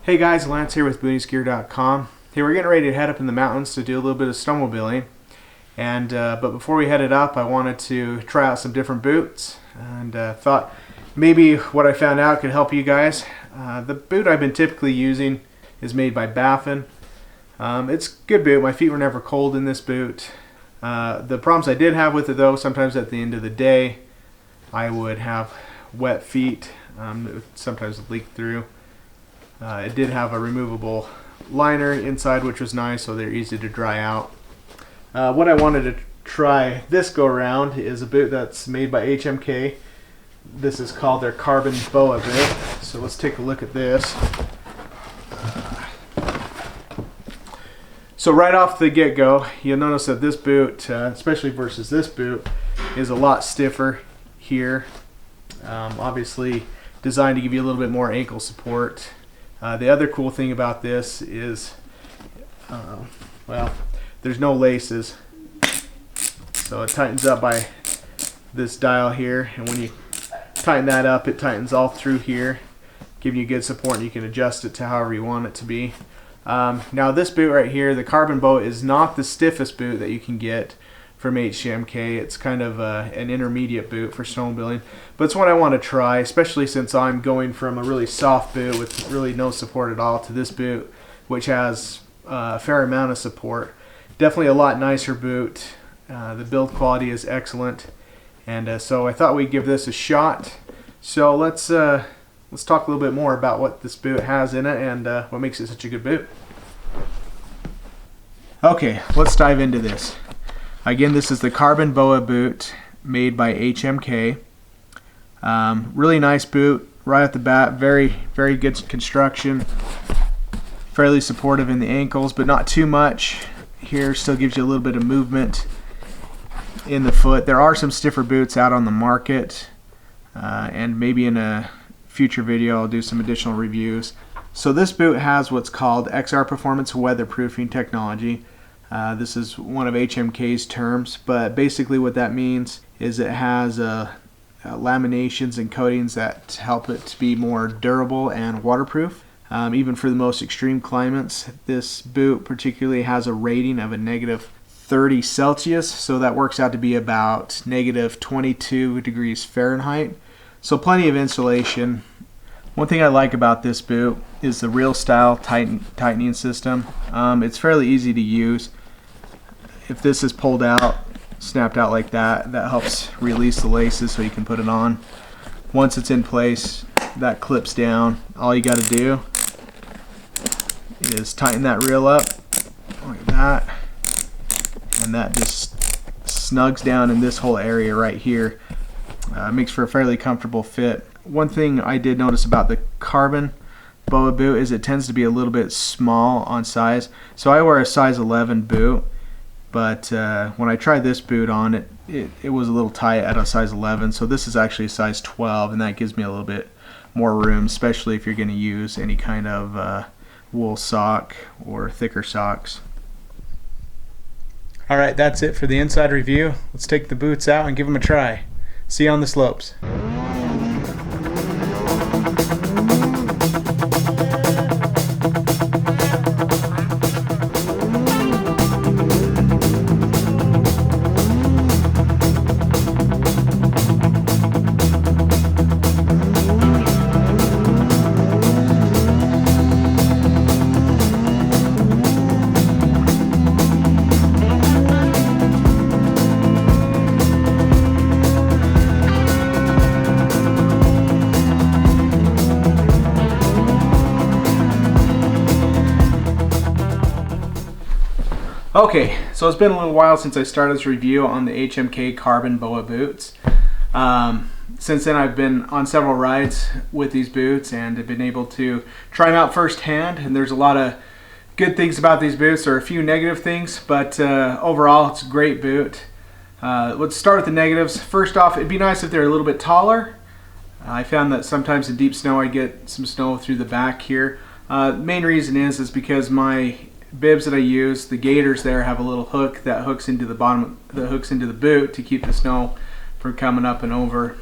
Hey guys, Lance here with Booniesgear.com. Hey, we're getting ready to head up in the mountains to do a little bit of snowmobiling. But before we headed up, I wanted to try out some different boots and thought maybe what I found out could help you guys. The boot I've been typically using is made by Baffin. It's a good boot. My feet were never cold in this boot. The problems I did have with it though, sometimes at the end of the day, I would have wet feet. It would sometimes leak through. It did have a removable liner inside, which was nice, so they're easy to dry out. What I wanted to try this go around is a boot that's made by HMK. This is called their Carbon Boa boot. So let's take a look at this. So right off the get-go, you'll notice that this boot, especially versus this boot, is a lot stiffer here. Obviously designed to give you a little bit more ankle support. The other cool thing about this is, well, there's no laces, so it tightens up by this dial here, and when you tighten that up, it tightens all through here, giving you good support, and you can adjust it to however you want it to be. Now this boot right here, the Carbon Boa, is not the stiffest boot that you can get from HMK. It's kind of an intermediate boot for snowmobiling, but it's one I want to try, especially since I'm going from a really soft boot with really no support at all to this boot, which has a fair amount of support. Definitely a lot nicer boot. The build quality is excellent, and so I thought we'd give this a shot. So let's talk a little bit more about what this boot has in it and what makes it such a good boot. Okay, let's dive into this. Again, this is the Carbon Boa boot made by HMK. Really nice boot right off the bat. Very, very good construction. Fairly supportive in the ankles, but not too much. Here still gives you a little bit of movement in the foot. There are some stiffer boots out on the market, and maybe in a future video I'll do some additional reviews. So this boot has what's called XR Performance weatherproofing technology. This is one of HMK's terms, but basically what that means is it has laminations and coatings that help it to be more durable and waterproof. Even for the most extreme climates, this boot particularly has a rating of a -30 Celsius, so that works out to be about -22 degrees Fahrenheit. So plenty of insulation. One thing I like about this boot is the Real Style tightening system. It's fairly easy to use. If this is pulled out, snapped out like that, that helps release the laces so you can put it on. Once it's in place, that clips down. All you got to do is tighten that reel up like that, and that just snugs down in this whole area right here. Makes for a fairly comfortable fit. One thing I did notice about the Carbon Boa boot is it tends to be a little bit small on size. So I wear a size 11 boot, but when I tried this boot on, it was a little tight at a size 11. So this is actually a size 12, and that gives me a little bit more room, especially if you're going to use any kind of wool sock or thicker socks. Alright, that's it for the inside review. Let's take the boots out and give them a try. See you on the slopes. Okay, so it's been a little while since I started this review on the HMK Carbon Boa boots. Since then I've been on several rides with these boots and have been able to try them out firsthand, and there's a lot of good things about these boots. There are a few negative things, but overall it's a great boot. Let's start with the negatives. First off, it'd be nice if they're a little bit taller. I found that sometimes in deep snow I get some snow through the back here. Main reason is because my bibs that I use, the gaiters there have a little hook that hooks into the bottom, that hooks into the boot to keep the snow from coming up and over.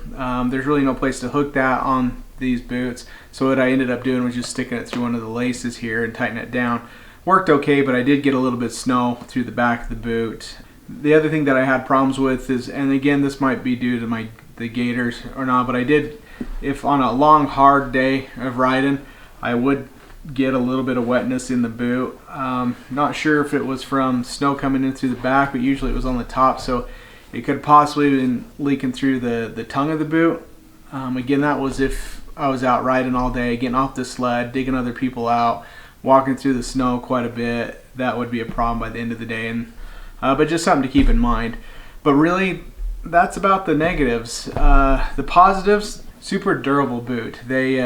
There's really no place to hook that on these boots. So what I ended up doing was just sticking it through one of the laces here and tightening it down. Worked okay, but I did get a little bit of snow through the back of the boot. The other thing that I had problems with is, and again this might be due to the gaiters or not, but I did, if on a long hard day of riding, I would get a little bit of wetness in the boot. Not sure if it was from snow coming in through the back, but usually it was on the top, so it could possibly have been leaking through the tongue of the boot. Again, that was if I was out riding all day, getting off the sled, digging other people out, walking through the snow quite a bit. That would be a problem by the end of the day, and but just something to keep in mind. But really, that's about the negatives. The positives: super durable boot. They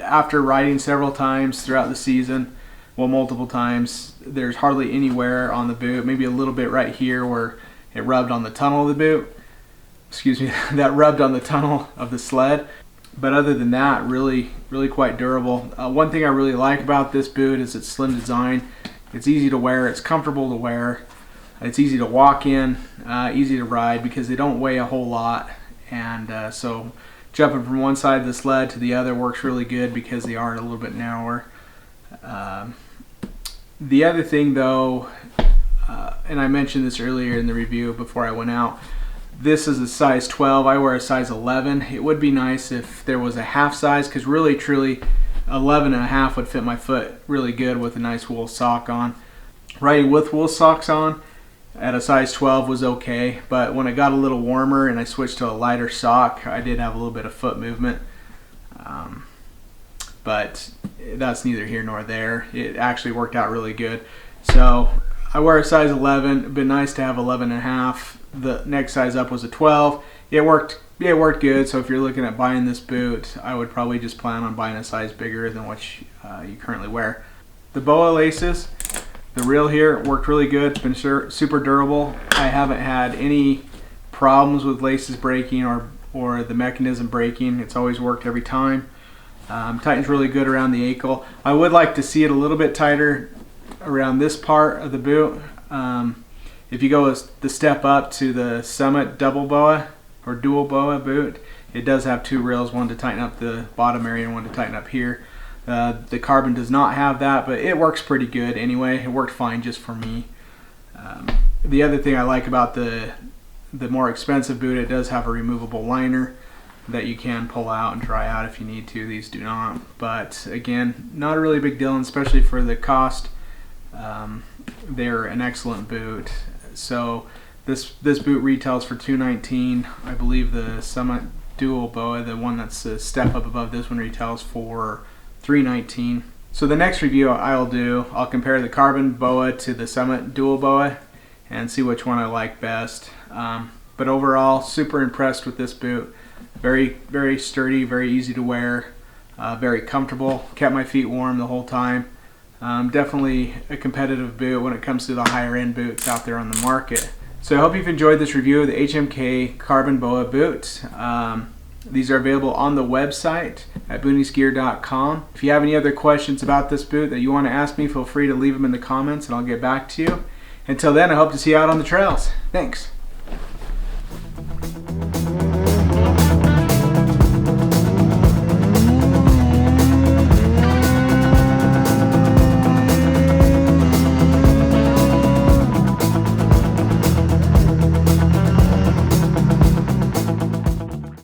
after riding several times throughout the season, well, multiple times, there's hardly any wear on the boot. Maybe a little bit right here where it rubbed on the tunnel of the boot. Excuse me, that rubbed on the tunnel of the sled. But other than that, really quite durable. One thing I really like about this boot is its slim design. It's easy to wear, it's comfortable to wear, it's easy to walk in, easy to ride because they don't weigh a whole lot. And so jumping from one side of the sled to the other works really good because they are a little bit narrower. The other thing though, and I mentioned this earlier in the review before I went out, this is a size 12. I wear a size 11. It would be nice if there was a half size, because really truly 11 and a half would fit my foot really good with a nice wool sock on. Riding with wool socks on at a size 12 was okay, but when it got a little warmer and I switched to a lighter sock, I did have a little bit of foot movement. But that's neither here nor there. It actually worked out really good. So I wear a size 11. It'd been nice to have 11 and a half. The next size up was a 12. It worked good. So if you're looking at buying this boot, I would probably just plan on buying a size bigger than what you currently wear. The BOA laces, the reel here worked really good. It's been super durable. I haven't had any problems with laces breaking or the mechanism breaking. It's always worked every time. Tightens really good around the ankle. I would like to see it a little bit tighter around this part of the boot. If you go the step up to the Summit double boa or dual boa boot, it does have two rails, one to tighten up the bottom area and one to tighten up here. The Carbon does not have that, but it works pretty good anyway. It worked fine just for me. The other thing I like about the more expensive boot, it does have a removable liner that you can pull out and dry out if you need to. These do not, but again, not a really big deal, and especially for the cost. They're an excellent boot. So this boot retails for $219. I believe the Summit Dual Boa, the one that's a step up above this one, retails for $319. So the next review I'll compare the Carbon Boa to the Summit Dual Boa and see which one I like best. But overall, super impressed with this boot. Very sturdy, very easy to wear, very comfortable. Kept my feet warm the whole time. Definitely a competitive boot when it comes to the higher end boots out there on the market. So I hope you've enjoyed this review of the HMK Carbon Boa Boot. These are available on the website at Booniesgear.com. If you have any other questions about this boot that you want to ask me, feel free to leave them in the comments and I'll get back to you. Until then, I hope to see you out on the trails. Thanks.